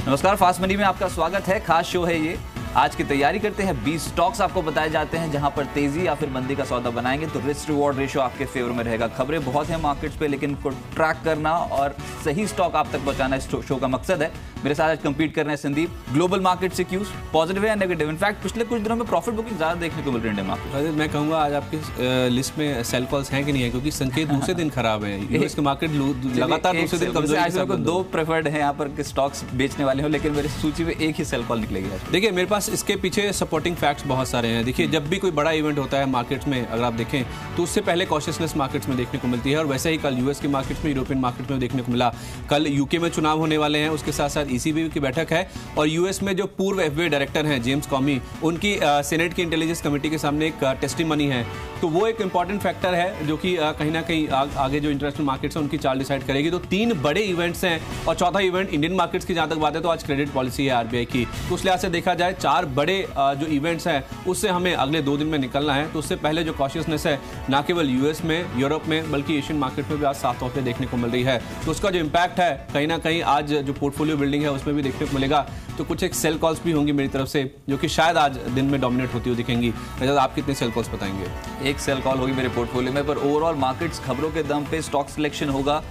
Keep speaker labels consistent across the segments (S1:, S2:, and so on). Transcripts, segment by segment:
S1: नमस्कार, fast money में आपका स्वागत है। खास शो है ये। आज की तैयारी करते हैं। 20 स्टॉक्स आपको बताए जाते हैं जहां पर तेजी या फिर मंदी का सौदा बनाएंगे तो रिस्क रिवॉर्ड रेशियो आपके फेवर में रहेगा। खबरें बहुत हैं मार्केट्स पे, लेकिन को ट्रैक करना और सही स्टॉक आप तक पहुंचाना इस शो का मकसद है। मेरे साथ आज कंपीट कर रहे हैं संदीप। ग्लोबल मार्केट से क्यूज पॉजिटिव है या नेगेटिव? इनफैक्ट पिछले कुछ दिनों में प्रॉफिट बुकिंग ज्यादा देखने को मिल रही है इंडियन मार्केट।
S2: मैं कहूंगा आज आपकी लिस्ट में सेल कॉल्स हैं कि नहीं है, क्योंकि संकेत दूसरे दिन खराब है। यूएस के मार्केट लगातार दूसरे दिन कमजोरी के साथ।
S1: दो प्रेफर्ड है यहाँ पर स्टॉक्स बेचने वाले हो, लेकिन मेरी सूची में एक ही सेल कॉल निकलेगी।
S2: देखिए मेरे पास इसके पीछे सपोर्टिंग फैक्ट्स बहुत सारे हैं। देखिए जब भी कोई बड़ा इवेंट होता है मार्केट्स में, अगर आप देखें तो उससे पहले कॉशियसनेस मार्केट्स में देखने को मिलती है, और वैसे ही कल यूएस के मार्केट्स में, यूरोपियन मार्केट में देखने को मिला। कल यूके में चुनाव होने वाले हैं, उसके साथ साथ ईसीबी की बैठक है, और यूएस में जो पूर्व एफबीआई डायरेक्टर हैं जेम्स कॉमी, उनकी सीनेट की इंटेलिजेंस कमेटी के सामने एक टेस्टिमनी है। तो वो एक इंपॉर्टेंट फैक्टर है जो कि कहीं ना कहीं आगे जो इंटरनेशनल मार्केट्स हैं उनकी चाल डिसाइड करेगी। तो 3 बड़े इवेंट्स हैं, और चौथा इवेंट इंडियन मार्केट्स की जहां तक बात है तो आज क्रेडिट पॉलिसी है आरबीआई की। तो उस लिहाज से देखा जाए 4 बड़े जो इवेंट्स हैं उससे हमें अगले 2 दिन में निकलना है। तो उससे पहले जो कॉशियसनेस है ना केवल यूएस में, यूरोप में, बल्कि एशियन मार्केट में भी आज साफ तौर पर देखने को मिल रही है। तो उसका जो इम्पैक्ट है कहीं ना कहीं आज जो पोर्टफोलियो बिल्डिंग है उसमें भी देखने को मिलेगा। तो कुछ एक सेल कॉल्स भी होंगी मेरी तरफ से जो कि शायद आज दिन में डोमिनेट होती हुई दिखेंगी। आप कितने सेल कॉल्स बताएंगे?
S1: एक सेल कॉल होगी मेरे पोर्टफोलियो में, पर ओवरऑल मार्केट्स खबरों के दम पे स्टॉक सिलेक्शन होगा।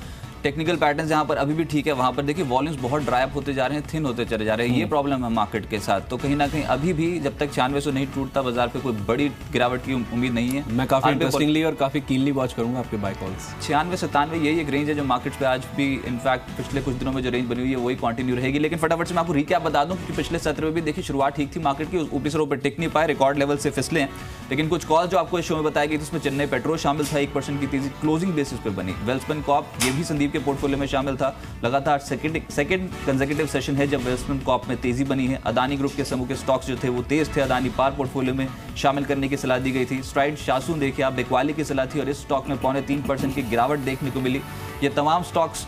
S1: टेक्निकल पैटर्न्स जहां पर अभी भी ठीक है, वहां पर देखिए वॉल्यूम्स बहुत ड्राई अप होते जा रहे हैं, थिन होते चले जा रहे हैं। ये प्रॉब्लम है मार्केट के साथ। तो कहीं ना कहीं अभी भी जब तक 9600 नहीं टूटता बाजार पे कोई बड़ी गिरावट की उम्मीद नहीं है।
S2: मैं काफी इंटरेस्टिंगली और काफी कीनली वॉच करूंगा आपके बाय कॉल्स।
S1: 96-97 यही एक रेंज है जो मार्केट्स पे आज भी इनफैक्ट पिछले कुछ दिनों में जो रेंज बनी हुई है वही कंटिन्यू रहेगी। लेकिन फटाफट से मैं आपको रिकैप बता दूं कि पिछले सत्र में भी देखिए शुरुआत ठीक थी मार्केट की, ऊपर से ऊपर टिक नहीं पाए, रिकॉर्ड लेवल से फिसले हैं। लेकिन कुछ कॉल जो आपको इस शो में बताई गई थी उसमें चेन्नई पेट्रो शामिल था, 1% की तेजी क्लोजिंग बेसिस पे बनी। वेल्सपन कॉप ये भी संदीप के पोर्टफोलियो में शामिल था। लगातार सेकंड कंसेक्यूटिव सेशन है जब वेल्सपन कॉप में तेजी बनी है। अदानी ग्रुप के समूह के स्टॉक्स जो थे वो तेज थे, अदानी पार पोर्टफोलियो में शामिल करने की सलाह दी गई थी। स्ट्राइड शासून देखिए आप, बिकवाली की सलाह थी और इस स्टॉक में 3.25% की गिरावट देखने को मिली। ये तमाम स्टॉक्स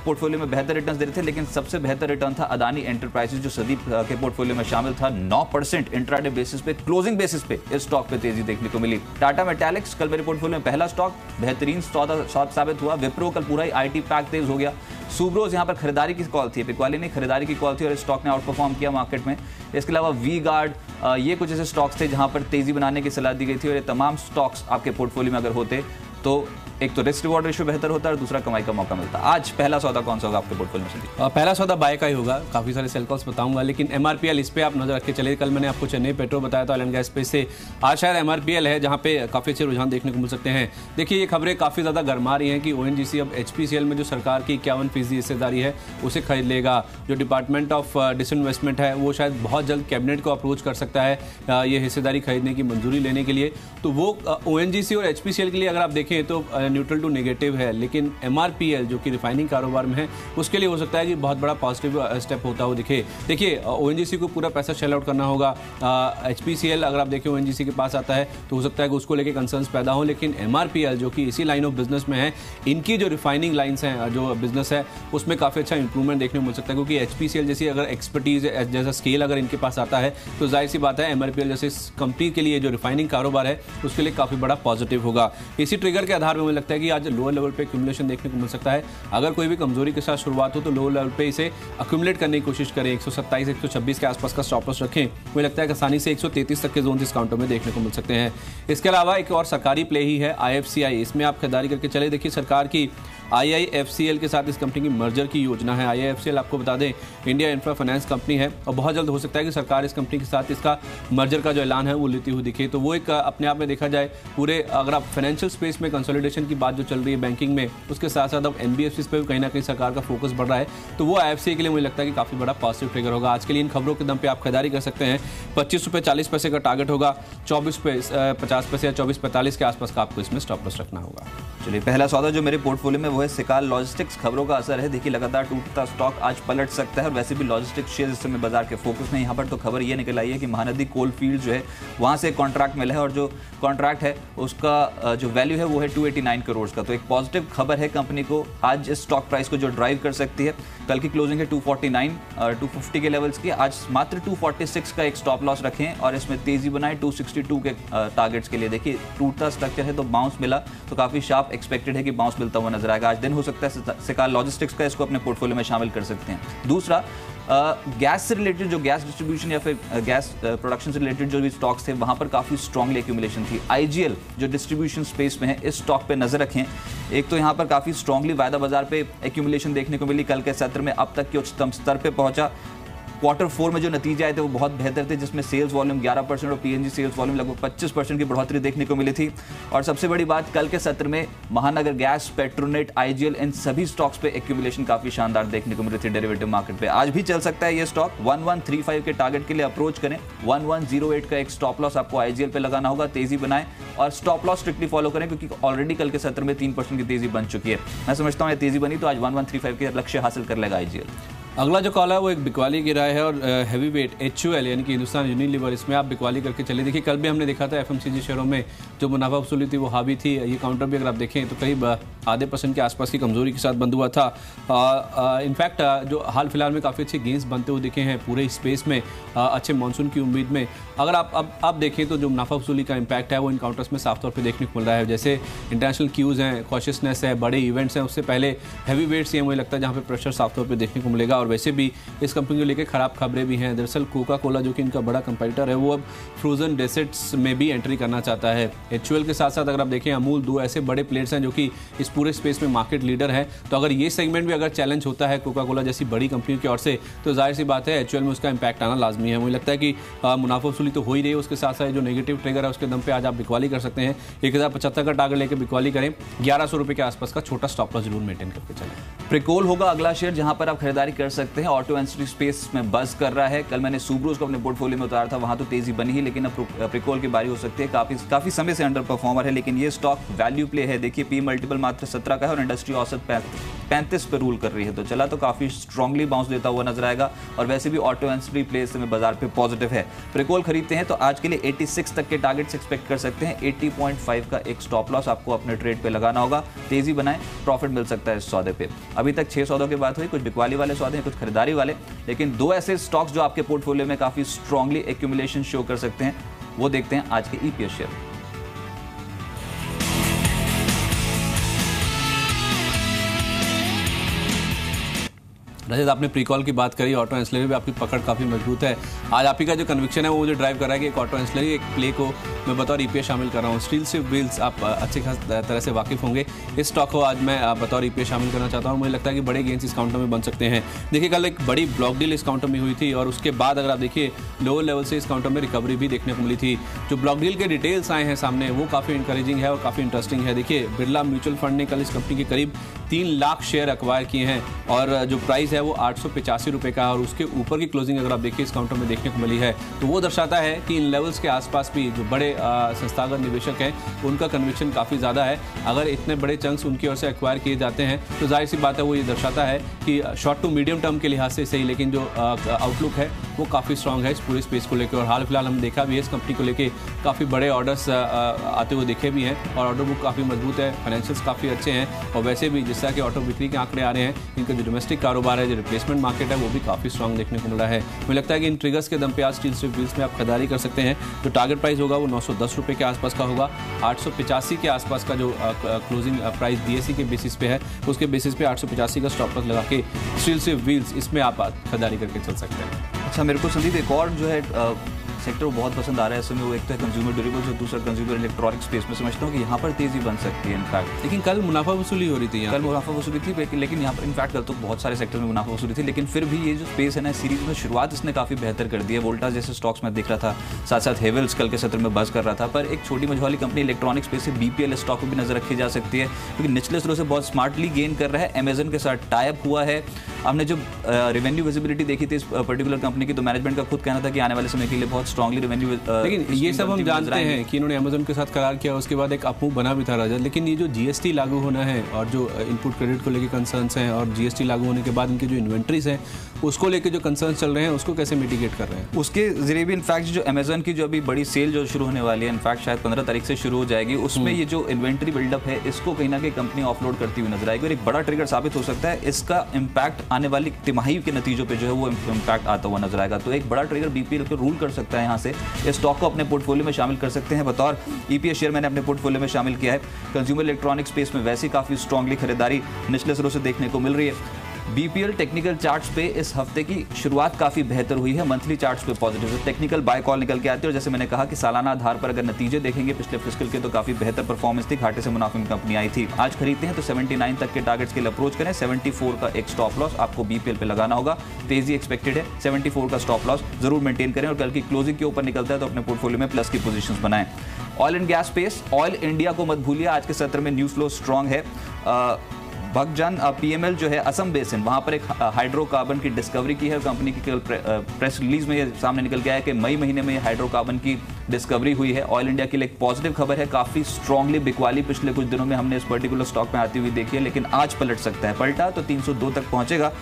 S1: पोर्टफोलियो में बेहतर रिटर्न्स दे रहे थे, लेकिन सबसे बेहतर रिटर्न था अदानी एंटरप्राइजेज जो संदीप के पोर्टफोलियो में शामिल था। 9% इंट्राडे बेसिस पे, क्लोजिंग बेसिस पे इस स्टॉक पे तेजी देखने को मिली। टाटा मेटालिक्स कल मेरे पोर्टफोलियो में पहला स्टॉक, बेहतरीन सौदा साबित हुआ। विप्रो कल पूरा ही आईटी पैक तेज हो गया। सुब्रोज यहाँ पर खरीदारी की कॉल थी, पिकवाली ने खरीदारी की कॉल थी और इस स्टॉक ने आउट परफॉर्म किया मार्केट में। इसके अलावा वी गार्ड, ये कुछ ऐसे स्टॉक्स थे जहां पर तेजी बनाने की सलाह दी गई थी, और ये तमाम स्टॉक्स आपके पोर्टफोलियो में अगर होते तो एक तो रिस्क रिवॉर्ड रेशियो बेहतर होता है और दूसरा कमाई का मौका मिलता। आज पहला सौदा कौन सा होगा आपके पोर्टफोलियो में?
S2: पहला सौदा बाय का ही होगा। काफी सारे सेल कॉल्स बताऊंगा, लेकिन एमआरपीएल इस पे आप नजर रख के चले। कल मैंने आपको चेन्नई पेट्रो बताया था ऑयल एंड गैस स्पेस से, आज शायद एमआरपीएल है जहां पे काफी अच्छे रुझान देखने को मिल सकते हैं। देखिए ये खबरें काफी ज्यादा गर्मा रही हैं कि ओएनजीसी अब एचपीसीएल में जो सरकार की 51% हिस्सेदारी है उसे खरीद लेगा। जो डिपार्टमेंट ऑफ डिसइन्वेस्टमेंट है वो शायद बहुत जल्द कैबिनेट को अप्रोच कर सकता है ये हिस्सेदारी खरीदने की मंजूरी लेने के लिए। तो वो ओएनजीसी और एचपीसीएल के लिए अगर आप देखें तो न्यूट्रल टू नेगेटिव है, लेकिन एमआरपीएल जो कि रिफाइनिंग कारोबार में है उसके लिए हो सकता है कि बहुत बड़ा पॉजिटिव स्टेप होता हो दिखे। देखिए ओएनजीसी को पूरा पैसा शेल आउट करना होगा। एचपीसीएल अगर आप देखें ओएनजीसी के पास आता है तो हो सकता है कि उसको लेके कंसर्न्स पैदा हो, लेकिन एमआरपीएल जो कि इसी लाइन ऑफ बिजनेस में है, इनकी जो रिफाइनिंग लाइन्स हैं, जो बिजनेस है उसमें काफी अच्छा इंप्रूवमेंट देखने को मिल सकता है। क्योंकि एचपीसीएल जैसी अगर एक्सपर्टीज जैसा स्केल अगर इनके पास आता है तो जाहिर सी बात है एमआरपीएल जैसे कंपनी के लिए जो रिफाइनिंग कारोबार है उसके लिए काफी बड़ा पॉजिटिव होगा। इसी ट्रिगर के आधार पर मुझे लगता है कि आज लोअर लेवल पे एक्यूमुलेशन देखने को मिल सकता है। अगर कोई भी कमजोरी के साथ शुरुआत हो तो लो लेवल पे इसे एक्यूमुलेट करने की कोशिश करें। 127 126 के आसपास का स्टॉप लॉस रखें। मुझे लगता है कि आसानी से 133 तक के जोन इस काउंटर में देखने को मिल सकते हैं। इसके अलावा एक और सरकारी प्ले ही है आईएफसीआई, इसमें आप खरीदारी करके चले। देखिए सरकार की आईआईएफसीएल के साथ इस कंपनी की मर्जर की योजना है। आईआईएफसीएल आपको बता दें इंडिया इंफ्रा फाइनेंस कंपनी है, और बहुत जल्द हो सकता है कि सरकार इस कंपनी के साथ इसका मर्जर का जो ऐलान है वो लेती हुई दिखे। तो वो एक अपने आप में देखा जाए पूरे, अगर आप फाइनेंशियल स्पेस में कंसोलिडेशन की बात जो चल रही है बैंकिंग में, उसके साथ साथ अब एनबीएफसी पे भी कहीं ना कहीं सरकार का फोकस बढ़ रहा है। तो वो आईएफसीआई के लिए मुझे लगता है कि काफी बड़ा पॉजिटिव ट्रिगर होगा। आज के लिए इन खबरों के दम पे आप खरीदारी कर सकते हैं। 25 रुपये 40 पैसे का टारगेट होगा, 24 रुपये 50 पैसे या 24.45 के आसपास का आपको इसमें स्टॉप लॉस रखना होगा।
S1: चलिए पहला सौदा जो मेरे पोर्टफोलियो में वो है सिकाल लॉजिस्टिक्स। खबरों का असर है, देखिए लगातार टूटता स्टॉक आज पलट सकता है, और वैसे भी लॉजिस्टिक्स शेयर इस समय बाजार के फोकस में। यहाँ पर तो खबर ये निकल आई है कि महानदी कोल फील्ड जो है वहाँ से कॉन्ट्रैक्ट मिला है, और जो कॉन्ट्रैक्ट है उसका जो वैल्यू है वो है 289 करोड़ का। तो एक पॉजिटिव खबर है कंपनी को आज इस स्टॉक प्राइस को जो ड्राइव कर सकती है। कल की क्लोजिंग है 249 250 के लेवल्स की, आज मात्र 246 का एक स्टॉप लॉस रखें और इसमें तेजी बनाए 262 के टारगेट्स के लिए। देखिए टूटता स्ट्रक्चर है तो बाउंस मिला, तो काफी शार्प एक्सपेक्टेड है कि बाउंस मिलता हुआ नजर आएगा। आज दिन हो सकता है सिकाल लॉजिस्टिक्स का, इसको अपने पोर्टफोलियो में शामिल कर सकते हैं। दूसरा गैस से रिलेटेड जो गैस डिस्ट्रीब्यूशन या फिर गैस प्रोडक्शन से रिलेटेड जो भी स्टॉक्स थे वहां पर काफ़ी स्ट्रांगली एक्यूमुलेशन थी। आईजीएल जो डिस्ट्रीब्यूशन स्पेस में है, इस स्टॉक पे नजर रखें। एक तो यहाँ पर काफ़ी स्ट्रांगली वायदा बाजार पे एक्यूमुलेशन देखने को मिली। कल के सत्र में अब तक के उच्चतम स्तर पे पहुंचा। क्वार्टर 4 में जो नतीजे आए थे वो बहुत बेहतर थे, जिसमें सेल्स वॉल्यूम 11% और पीएनजी सेल्स वॉल्यूम लगभग 25% की बढ़ोतरी देखने को मिली थी। और सबसे बड़ी बात, कल के सत्र में महानगर गैस, पेट्रोनेट, आईजीएल, इन सभी स्टॉक्स पे एक्यूमुलेशन काफी शानदार देखने को मिली थी डेरिवेटिव मार्केट पे। आज भी चल सकता है ये स्टॉक। 1135 के टारगेट के लिए अप्रोच करें। 1108 का एक स्टॉप लॉस आपको आईजीएल पे लगाना होगा। तेजी बनाएं और स्टॉप लॉस स्ट्रिक्टली फॉलो करें, क्योंकि ऑलरेडी कल के सत्र में 3% की तेजी बन चुकी है। मैं समझता हूँ ये तेजी बनी तो आज 1135 के लक्ष्य हासिल कर लेगा आईजीएल।
S2: अगला जो कॉल है वो एक बिकवाली की राय है और हैवी वेट HUL यानी कि हिंदुस्तान यूनिलीवर, इसमें आप बिकवाली करके चले। देखिए कल भी हमने देखा था FMCG शेयरों में जो मुनाफा वसूली थी वो हावी थी। ये काउंटर भी अगर आप देखें तो करीब आधे % के आसपास की कमजोरी के साथ बंद हुआ था। इनफैक्ट जो हाल फिलहाल में काफ़ी अच्छे गेंस बनते हुए दिखे हैं पूरे स्पेस में, अच्छे मानसून की उम्मीद में। अगर आप देखें तो जो मुनाफा वसूली का इम्पैक्ट है वो इन काउंटर्स में साफ तौर पर देखने को मिल रहा है। जैसे इंटरनेशनल क्यूज़ हैं, कॉशियसनेस है, बड़े इवेंट्स हैं, उससे पहले हैवी वेट्स ही मुझे लगता है जहाँ पे प्रेशर साफ तौर पर देखने को मिलेगा। और वैसे भी इस कंपनी को लेकर खराब खबरें भी हैं। दरअसल कोका कोला जो कि इनका बड़ा कंपटीटर है वो अब फ्रोजन डेजर्ट्स में भी एंट्री करना चाहता है। HUL के साथ साथ अगर आप देखें अमूल, 2 ऐसे बड़े प्लेयर्स हैं जो कि इस पूरे स्पेस में मार्केट लीडर है। तो अगर ये सेगमेंट भी अगर चैलेंज होता है कोका कोला जैसी बड़ी कंपनी की ओर से, तो जाहिर सी बात है HUL में उसका इंपैक्ट आना लाजमी है। मुझे लगता है कि मुनाफा वसूली तो हो ही रही है, उसके साथ साथ जो नेगेटिव ट्रिगर है उसके दम पे आज आप बिकवाली कर सकते हैं। 1075 का टारगेट लेकर बिकवाली करें। 1100 रुपये के आसपास का छोटा स्टॉप लॉस जरूर मेंटेन करके चलें।
S1: प्रिकोल होगा अगला शेयर जहां पर आप खरीदारी कर सकते हैं। ऑटो एंसिलरी स्पेस में बज़ कर रहा है। कल मैंने सुब्रूज को अपने पोर्टफोलियो में उतारा था, वहां तो तेजी बनी ही, लेकिन अब प्रिकोल की बारी हो सकती है। काफी समय से अंडर परफॉर्मर है, लेकिन ये स्टॉक वैल्यू प्ले है। देखिए पी मल्टीपल मात्र 17 का है और इंडस्ट्री औसत 35 पे रूल कर रही है। तो चला तो काफी स्ट्रांगली बाउंस देता हुआ नजर आएगा। और वैसे भी ऑटो एंसिलरी प्लेस में बाजार पे पॉजिटिव है। प्रिकोल खरीदते हैं तो आज के लिए 86 तक के टारगेट्स एक्सपेक्ट कर सकते हैं। 80.5 का एक स्टॉप लॉस आपको अपने ट्रेड पे लगाना होगा। तेजी बनाएं, प्रॉफिट मिल सकता है इस सौदे पे। अभी तक 6 सौदों की बात हुई, कुछ बिकवाली वाले सौदे हैं, कुछ खरीदारी वाले, लेकिन 2 ऐसे स्टॉक्स जो आपके पोर्टफोलियो में काफी स्ट्रांगली एक्यूमुलेशन शो कर सकते हैं, वो देखते हैं आज के ईपीएस शेयर।
S2: रजत, आपने प्रीकॉल की बात करी, ऑटो एंसिलरी भी आपकी पकड़ काफ़ी मजबूत है। आज आप ही का जो कन्विक्शन है वो मुझे ड्राइव कर रहा है कि एक ऑटो एंसिलरी एक प्ले को मैं बतौर ईपीएस शामिल कर रहा हूँ। स्टील स्ट्रिप व्हील्स आप अच्छी खास तरह से वाकिफ होंगे। इस स्टॉक को आज मैं बतौर ईपीएस शामिल करना चाहता हूँ। मुझे लगता है कि बड़े गेंस इस काउंटर में बन सकते हैं। देखिए कल एक बड़ी ब्लॉक डील इस काउंटर में हुई थी और उसके बाद अगर आप देखिए लोअर लेवल से इस काउंटर में रिकवरी भी देखने को मिली थी। जो ब्लॉक डील के डिटेल्स आए हैं सामने वो काफ़ी इंकरेजिंग है और काफ़ी इंटरेस्टिंग है। देखिए बिरला म्यूचुअल फंड ने कल इस कंपनी के करीब 3 लाख शेयर एक्वायर किए हैं और जो प्राइस है वो 885 रुपये का, और उसके ऊपर की क्लोजिंग अगर आप देखिए इस काउंटर में देखने को मिली है। तो वो दर्शाता है कि इन लेवल्स के आसपास भी जो बड़े संस्थागत निवेशक हैं उनका कन्विक्शन काफ़ी ज़्यादा है। अगर इतने बड़े चंक्स उनकी ओर से एक्वायर किए जाते हैं तो जाहिर सी बात है वो ये दर्शाता है कि शॉर्ट टू मीडियम टर्म के लिहाज से सही, लेकिन जो आउटलुक है वो काफ़ी स्ट्रांग है इस पूरे स्पेस को लेकर। और हाल फिलहाल हम देखा भी है इस कंपनी को लेकर काफ़ी बड़े ऑर्डर्स आते हुए दिखे भी हैं और ऑर्डर बुक काफ़ी मजबूत है, फाइनेंशियल्स काफ़ी अच्छे हैं। और वैसे भी जिस तरह के ऑटो बिक्री के आंकड़े आ रहे हैं, इनका जो डोमेस्टिक कारोबार है, जो रिप्लेसमेंट मार्केट है, वो भी काफ़ी स्ट्रांग देखने को मिल रहा है। मुझे लगता है कि इन ट्रिगर्स के दम पे आज स्टील स्ट्रिप व्हील्स में आप खरीदारी कर सकते हैं। जो टारगेट प्राइस होगा वो 910 रुपये के आसपास का होगा। 885 के आसपास का जो क्लोजिंग प्राइस बीएससी के बेसिस पे है, उसके बेसिस पे 885 का स्टॉप लॉस लगा के स्टील स्ट्रिप व्हील्स इसमें आप खरीदारी करके चल सकते हैं।
S1: अच्छा, मेरे को संदीप एक और जो है सेक्टर वो बहुत पसंद आ रहा है इसमें, वो एक तो है कंज्यूमर ड्यूरेबल्स और दूसरा कंज्यूमर इलेक्ट्रॉनिक स्पेस में। समझता हूँ कि यहाँ पर तेजी बन सकती है इनफैक्ट।
S2: लेकिन कल मुनाफा वसूली हो रही थी,
S1: कल मुनाफा वसूली थी, लेकिन यहाँ पर इनफैक्ट कल तो बहुत सारे सेक्टर में मुनाफा वसूली थी, लेकिन फिर भी ये जो स्पेस है ना सीरीज में शुरुआत इसने काफ़ी बेहतर कर दी है। वोल्टास जैसे स्टॉक्स में दिख रहा था, साथ साथ हेवल्स कल के सत्र में बज़ कर रहा था। पर एक छोटी मझोली कंपनी इलेक्ट्रॉनिक स्पेस से BPL स्टॉक पर भी नजर रखी जा सकती है, क्योंकि निचले स्तर से बहुत स्मार्टली गेन कर रहा है। अमेजन के साथ टाई अप हुआ है। हमने जब रेवेन्यू विजिबिलिटी देखी थी इस पर्टिकुलर कंपनी की, तो मैनेजमेंट का खुद कहना था कि आने वाले समय के लिए बहुत स्ट्रांगली रेवेन्यू,
S2: लेकिन ये सब हम जानते हैं कि इन्होंने अमेजन के साथ करार किया, उसके बाद एक अपमूव बना भी था रजत। लेकिन ये जो GST लागू होना है और जो इनपुट क्रेडिट को लेकर कंसर्न्स हैं और GST लागू होने के बाद इनकी जो इन्वेंट्रीज हैं उसको लेकर जो कंसर्न्स चल रहे हैं उसको कैसे मिटिगेट कर रहे हैं?
S1: उसके जरिए भी इनफैक्ट जो अमेजन की जो अभी बड़ी सेल जो शुरू होने वाली है, इनफैक्ट शायद 15 तारीख से शुरू हो जाएगी, उसमें ये जो इन्वेंट्री बिल्डअप है इसको कहीं ना कहीं कंपनी ऑफलोड करती हुई नजर आएगी और एक बड़ा ट्रिगर साबित हो सकता है। इसका इम्पैक्ट आने वाली तिमाही के नतीजों पर जो है वो इम्पैक्ट आता हुआ नजर आएगा। तो एक बड़ा ट्रिगर BPL को रूल कर सकता है। यहाँ से इस स्टॉक को अपने पोर्टफोलियो में शामिल कर सकते हैं। बतौर EPS शेयर मैंने अपने पोर्टफोलियो में शामिल किया है। कंज्यूमर इलेक्ट्रॉनिक स्पेस में वैसे काफ़ी स्ट्रांगली खरीदारी निचले स्तरों से देखने को मिल रही है। बीपीएल टेक्निकल चार्ट्स पे इस हफ्ते की शुरुआत काफी बेहतर हुई है, मंथली चार्ट्स पे पॉजिटिव है, टेक्निकल बाय कॉल निकल के आती है और जैसे मैंने कहा कि सालाना आधार पर अगर नतीजे देखेंगे पिछले फिस्कल के तो काफी बेहतर परफॉर्मेंस थी, घाटे से मुनाफे में कंपनी आई थी। आज खरीदते हैं तो 79 तक के टारगेट्स के लिए अप्रोच करें, 74 का एक स्टॉप लॉस आपको बीपीएल पे लगाना होगा, तेजी एक्सपेक्टेड है, 74 का स्टॉप लॉस जरूर मेंटेन करें और कल की क्लोजिंग के ऊपर निकलता है तो अपने पोर्टफोलियो में प्लस की पोजीशंस बनाएं। Oil and gas space, oil India को मत भूलिए, आज के सत्र में न्यूज फ्लो स्ट्रांग है। भगजन पीएमएल जो है असम बेसिन, वहां पर एक हाइड्रोकार्बन की डिस्कवरी की है। कंपनी की प्रेस रिलीज में ये सामने निकल के आया कि मई महीने में ये हाइड्रोकार्बन की डिस्कवरी हुई है। ऑयल इंडिया के लिए एक पॉजिटिव खबर है, काफी स्ट्रांगली बिकवाली पिछले कुछ दिनों में हमने इस पर्टिकुलर स्टॉक में आती हुई देखी है, लेकिन आज पलट सकता है। पलटा तो 302 तक पहुंचेगा,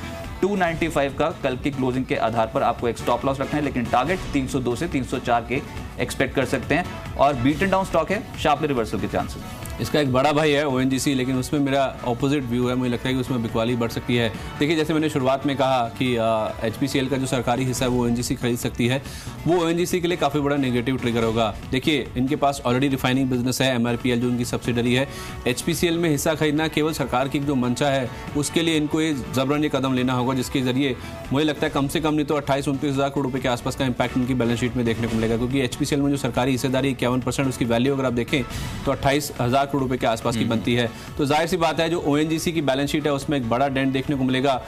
S1: 295 का कल की क्लोजिंग के आधार पर आपको एक स्टॉप लॉस रखना है, लेकिन टारगेट 302 से 304 के एक्सपेक्ट कर सकते हैं। और बीटन डाउन स्टॉक है, शार्पली रिवर्सल के चांसेस।
S2: इसका एक बड़ा भाई है ओएनजीसी, लेकिन उसमें मेरा ऑपोजिट व्यू है, मुझे लगता है कि उसमें बिकवाली बढ़ सकती है। देखिए, जैसे मैंने शुरुआत में कहा कि एचपीसीएल का जो सरकारी हिस्सा है वो ओएनजीसी खरीद सकती है, वो ओएनजीसी के लिए काफ़ी बड़ा नेगेटिव ट्रिगर होगा। देखिए, इनके पास ऑलरेडी रिफाइनिंग बिजनेस है, एमआरपीएल जो उनकी सब्सिडरी है। एचपीसीएल में हिस्सा खरीदना केवल सरकार की जो मंशा है, उसके लिए इनको ये जबरन कदम लेना होगा, जिसके जरिए मुझे लगता है कम से कम नहीं तो 28-29 हज़ार करोड़ रुपये के आसपास का इंपैक्ट उनकी बैलेंस शीट में देखने को मिलेगा, क्योंकि एचपीसीएल में जो सरकारी हिस्सेदारी 51%, उसकी वैल्यू अगर आप देखें तो 28,000 करोड़ रुपये के आसपास की बनती है। तो जाहिर सी बात है जो ओएनजीसी की बैलेंस शीट है उसमें एक बड़ा डेंट देखने को मिलेगा।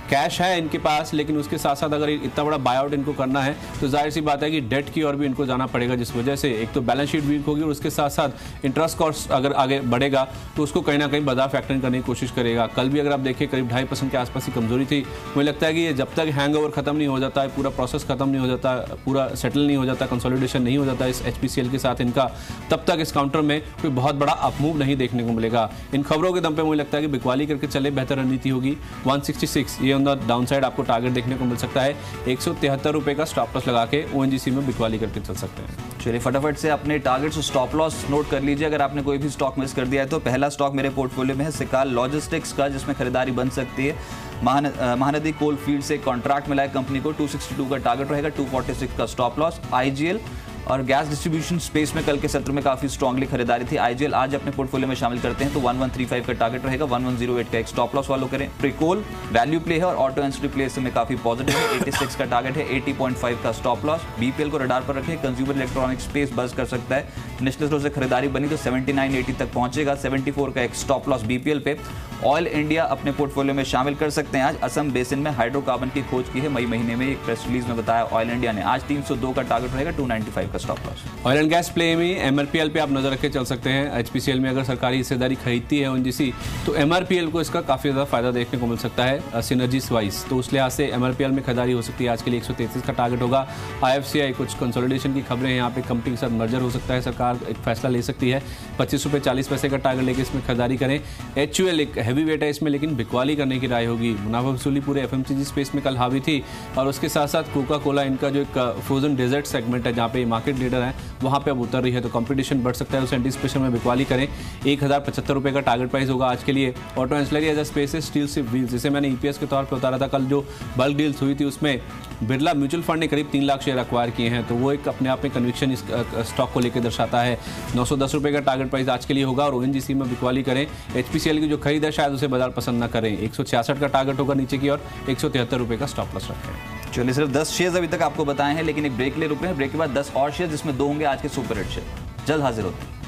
S2: कैश है इनके पास, लेकिन उसके साथ साथ अगर इतना बड़ा बायआउट इनको करना है तो जाहिर सी बात है कि डेट की ओर भी इनको जाना पड़ेगा, जिस वजह से एक तो बैलेंस शीट वीक होगी और उसके साथ साथ इंटरेस्ट कॉस्ट अगर आगे बढ़ेगा तो उसको कहीं ना कहीं बाजार फैक्टर करने की कोशिश करेगा। कल भी अगर आप देखें करीब 2.5% के आसपास की कमजोरी थी। मुझे लगता है कि ये जब तक हैंगओवर खत्म नहीं हो जाता है, पूरा प्रोसेस खत्म नहीं हो जाता, पूरा सेटल नहीं हो जाता, कंसोलिडेशन नहीं हो जाता इस एचपीसीएल के साथ इनका, तब तक इस काउंटर में कोई बहुत बड़ा अपमूव नहीं देखने को मिलेगा। इन खबरों के दम पे मुझे लगता है कि बिकवाली करके चले, बेहतर रणनीति होगी। 166 ये ऑन द डाउन साइड आपको टारगेट देखने को मिल सकता है। 173 रुपए का स्टॉप लॉस लगा के ओएनजीसी में बिकवाली करके चल सकते हैं।
S1: चलिए फटाफट से अपने टारगेट्स और स्टॉप लॉस नोट कर लीजिए। अगर आपने कोई भी स्टॉक मिस कर दिया है तो पहला स्टॉक मेरे पोर्टफोलियो में है सिकाल लॉजिस्टिक्स का, जिसमें खरीदारी बन सकती है। महानदी कोल फील्ड से कॉन्ट्रैक्ट मिला है कंपनी को, 262 का टारगेट रहेगा, 246 का स्टॉप लॉस। आईजीएल और गैस डिस्ट्रीब्यूशन स्पेस में कल के सत्र में काफी स्ट्रांगली खरीदारी थी। आईजीएल आज अपने पोर्टफोलियो में शामिल करते हैं तो 1135 का टारगेट रहेगा, 1108 का एक स्टॉप लॉस फॉलो करें। प्रिकोल वैल्यू प्ले है और ऑटो एंसिलरी प्ले में काफी पॉजिटिव है, 86 का टारगेट है, 80.5 का स्टॉप लॉस। बीपीएल को रडार पर रखें, कंज्यूमर इलेक्ट्रॉनिक स्पेस बस कर सकता है। नेशनल स्टोर से खरीदारी बनी तो 7980 तक पहुंचेगा, 74 का एक स्टॉप लॉस बीपीएल पे। ऑयल इंडिया अपने पोर्टफोलियो में शामिल कर सकते हैं। आज असम बेसिन में हाइड्रोकार्बन की खोज की है, मई महीने में एक प्रेस रिलीज में बताया ऑयल इंडिया ने। आज 302 का टारगेट रहेगा, 295 का stop loss.
S2: Oil and gas play में एमआरपीएल पे आप नजर रख के चल सकते हैं। एचपीसीएल में अगर सरकारी हिस्सेदारी खरीदती है ओएनजीसी तो एमआरपीएल को इसका काफी ज्यादा फायदा देखने को मिल सकता है सिनर्जीज वाइज, तो उस लिहाज से एमआरपीएल में खरीदारी हो सकती है। आज के लिए 133 का टारगेट होगा। आईएफसीआई कुछ कंसोलिडेशन की खबरें हैं, यहाँ पे कंपनी के साथ मर्जर हो सकता है, सरकार एक फैसला ले सकती है, 25 रुपये 40 पैसे का टारगेट लेके इसमें खरीदारी करें। एचयूएल एक हैवी वेट है इसमें, लेकिन बिकवाली करने की राय होगी। मुनाफा वसूली पूरे एफएमसीजी स्पेस में कल हावी थी और उसके साथ साथ कोका कोला इनका जो एक फ्रोजन डेजर्ट सेगमेंट है जहाँ पे मार्केट लीडर है वहाँ पे अब उतर रही है, तो कंपटीशन बढ़ सकता है। उस एंटीसिपेशन में बिकवाली करें। 1075 रुपये का टारगेट प्राइस होगा आज के लिए। Auto ancillary as a space है स्टील शिप व्हील्स, जिसे मैंने ईपीएस के तौर पर उतारा था। कल जो बल्क डील्स हुई थी उसमें बिरला म्यूचुअल फंड ने करीब 3 लाख शेयर एक्वायर किए हैं, तो वो एक अपने आप में कन्विक्शन इस स्टॉक को लेकर दर्शाता है। 910 रुपये का टारगेट प्राइस आज के लिए होगा और ओएनजीसी में बिकवाली करें। एचपीसीएल की जो खरीद है शायद उसे बाजार पसंद न करें। 166 का टारगेट होगा नीचे की और 173 रुपये का स्टॉप लॉस रखें।
S1: चलिए, सिर्फ 10 शेयर्स अभी तक आपको बताए हैं, लेकिन एक ब्रेक ले रुक रहे हैं। ब्रेक के बाद 10 और शेयर, जिसमें 2 होंगे आज के सुपर हिट शेयर। जल्द हाजिर होते हैं।